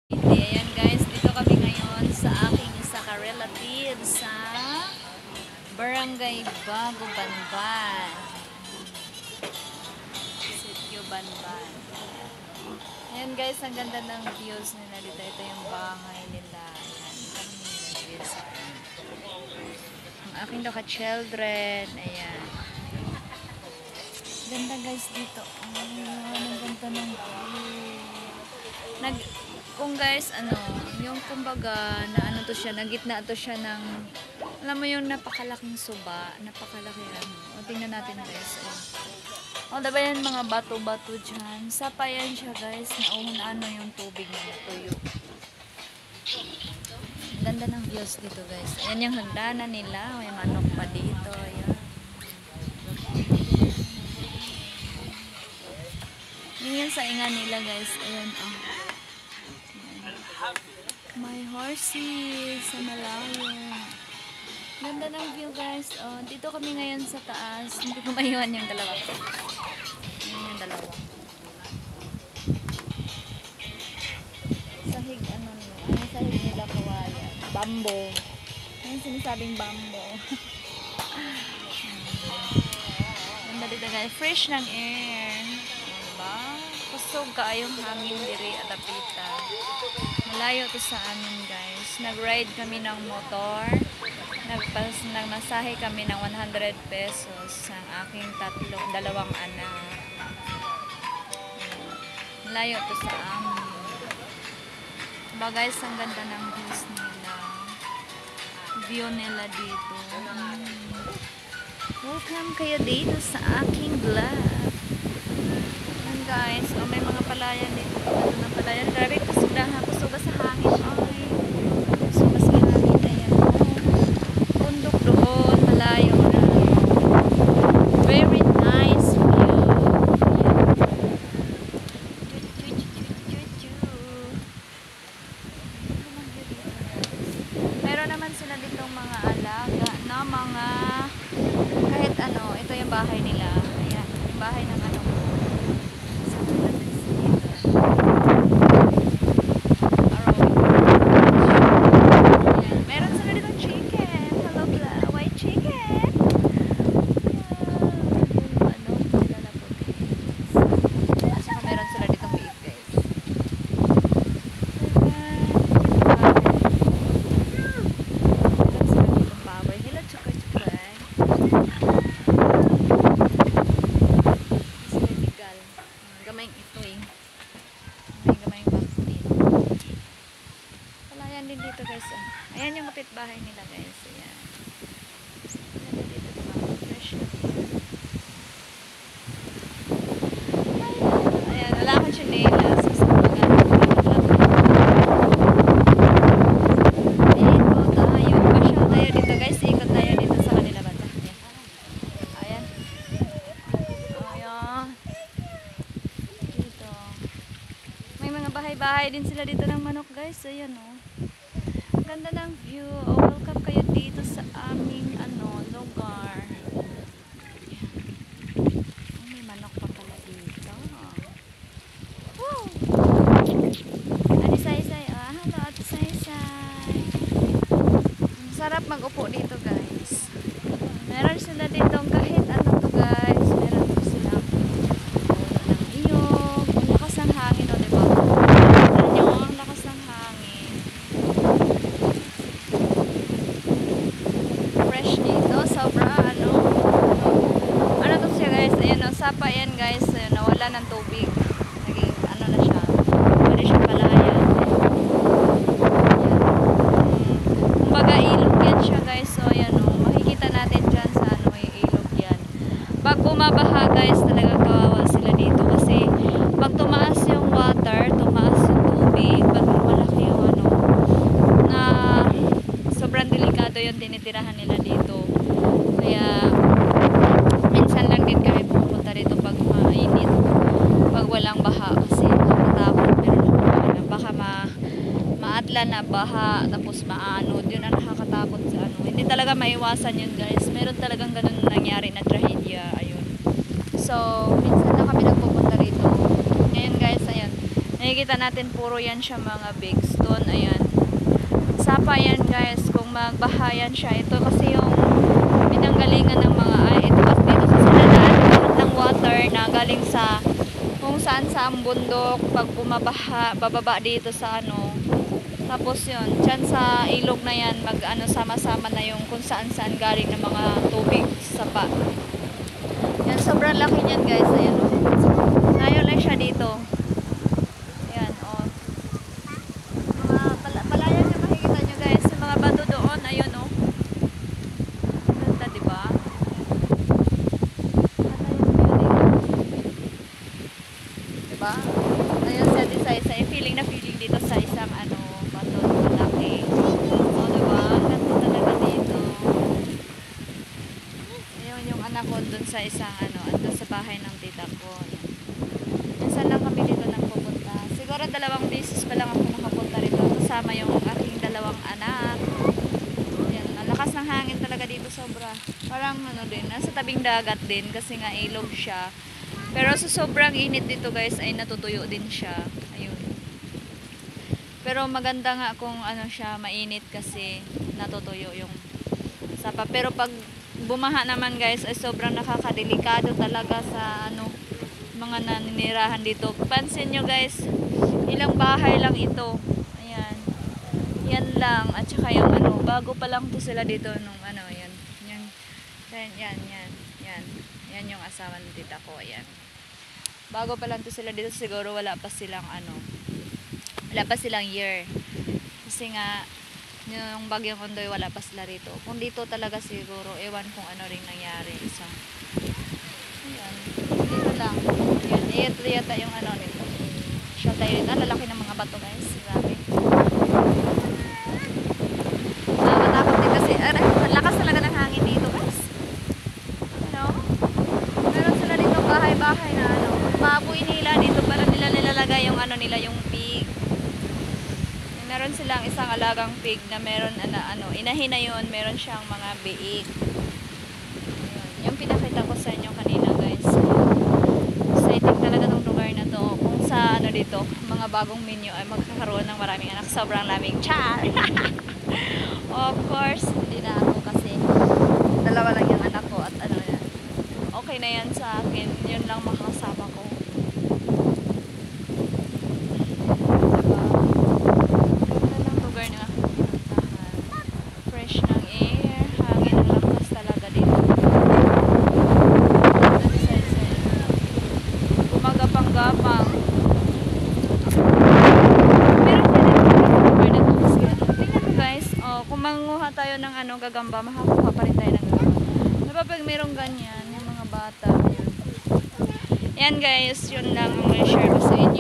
Ayan guys, dito kami ngayon sa aking isa ka-relative sa Barangay Bago Banban. Sitio Banban. Ayan guys, ang ganda ng views nila dito. Ito yung bahay nila. Ayan, kami nag-visit. Ang aking ka-children. Ayan. Ganda guys dito. Ang ganda ng view. Kung guys, yung kumbaga, na ano to siya, nagitna to siya ng, alam mo yung napakalaking suba, napakalaki O, tingnan natin guys. O, diba yan mga bato-bato dyan? Sapa yan siya guys, na yung tubig na natuyo. Ganda ng views dito guys. Ayan yung hagdanan nila, may manok pa dito. Ayan. Yun sa inga nila guys. Ayan, may horses sa malayo. Ganda ng view guys. Oh, dito kami ngayon sa taas. Hindi ko maiwan yung dalawa. Yan yung dalawa. Sahig sahig nila kawaya. Bambo. Yung sinasabing bambo. Ganda dito guys. Fresh ng air. Diba? Kusog kaayong hangin diri at apita. Malayo to sa amin guys. Nag-ride kami ng motor. Nagmasahe kami ng 100 pesos ang aking dalawang anak. Malayo to sa amin. Diba guys, ang ganda ng views nila. View nila dito. Welcome kayo dito sa aking vlog. And guys, may mga palayan dito. Palayan. Grabe, kusuga sa hangin. Ay, kusuga sa hangin. Ayan. Bundok doon, malayo na. Very nice view. Meron naman sila ditong mga alaga na mga kahit ito yung bahay nila. Ayan, yung bahay ng din dito guys. Ayan yung kapitbahay nila guys. Ayan. Ayan dito mga fresh na dito. Ayan, wala akong chinelas. Ayan po tayo. Pasyal tayo dito guys. Ikot tayo dito sa kanila bata. Ayan. Ayan. Dito. May mga bahay-bahay din sila dito ng manok guys. Ayan o. Ganda ng view. Welcome kayo dito sa aming lugar. May manok pa pala dito. Woo! Say-say. Hello, Ate Say-say. Sarap mag-upo dito guys. Meron sila ditong kahit to guys. Meron po sila ng iyog. Ang lakas ng hangin diba? Ang lakas ng hangin. Sobra to siya guys. Ayan sapa yan guys. Nawala ng tubig. Naging na siya. Pwede siya palayan. Kumbaga ilog yan siya guys. So ayan makikita natin dyan sa yung ilog yan. Pag bumabaha guys, talagang kawawa sila dito. Kasi pag tumaas yung water, tumaas yung tubig, pag malaki yung na sobrang delikado yung tinitirahan nila dito. Kaya minsan lang din kami pupunta rito pag mainit, pag walang baha kasi nakakatakot. Pero baka maadla na baha tapos maanod, yun ang nakakatakot sa hindi talaga maiwasan yun guys. Meron talagang ganun nangyari na trahedya. Ayun, so minsan lang kami nagpupunta rito. Ngayon guys, ayan, Makikita natin puro yan siya mga big stone. Ayan. Sapa yan guys. Kung magbahayan siya. Ito kasi yung pinanggalingan ng mga ito kasi dito sa sinadaan ng water na galing sa kung saan sa bundok. Pag bumabaha, bababa dito sa ano. Tapos yun, dyan sa ilog na yan, sama-sama na yung kung saan galing ng mga tubig, sapa. Yan, sobrang laki niyan guys. Ayan o. Ngayon lang siya dito. Ayan o. Mga palayan yung makikita nyo guys. Yung mga bato doon, ayun o. Ganda diba? Diba? Ayun siya di sa isa. Feeling na feeling dito sa isang ano, bato laki. O diba? Ganda talaga dito. Ayun yung anak ko dun sa isang ano, andun sa bahay ng tita ko. Minsan lang kami dito nagpupunta. Siguro 2 beses pa lang ako nakapunta rito. Kasama yung aking 2 anak. Yan, ang lakas ng hangin talaga dito sobra. Parang ano din, nasa tabing dagat din kasi nga ilog siya. Pero sa sobrang init dito guys ay natutuyo din siya. Ayun. Pero maganda nga kung ano siya, mainit kasi natutuyo yung sapa. Pero pag bumaha naman guys ay sobrang nakakadelikado talaga sa ano, mga naninirahan dito. Pansin nyo guys, ilang bahay lang ito. Ayan. Yan lang. At saka yung ano, bago pa lang to sila dito nung ano, yan. Yan yung asawa ng tita ko. Ayan. Bago pa lang to sila dito, siguro wala pa silang ano, wala pa silang year. Kasi nga, yung bagyong Ondoy, wala pa sila rito. Kung dito talaga siguro, ewan kung ano rin nangyari. So, ayan. Dito lang. Ayan. Ito yata yung ano nito. Siya tayo rin. Lalaki ng mga bato guys. Grabe. Nakakatakot din kasi. Ang lakas talaga ng hangin dito guys. Ano? Meron sila dito bahay-bahay na ano. Baboy nila. Dito pala nila nilalagay yung ano nila, yung pig. Meron silang isang alagang pig na meron ano, inahin na yun, meron siyang mga biik. Ayun. Yung pinakita ko sa inyo kanina guys. Exciting talaga tong lugar na to. Kung sa ano dito, mga bagong menu ay magkakaroon ng maraming anak. Sobrang laming char! Of course, hindi na ako kasi 2 lang yung anak ko at ano yan. Okay na yan sa akin. Yun lang makakasama ko. Kung manguha tayo ng ano, gagamba, makakuha pa rin tayo ng gagamba. Diba pag mayroong ganyan, yung mga bata, yan guys, yun lang ang share ko sa inyo.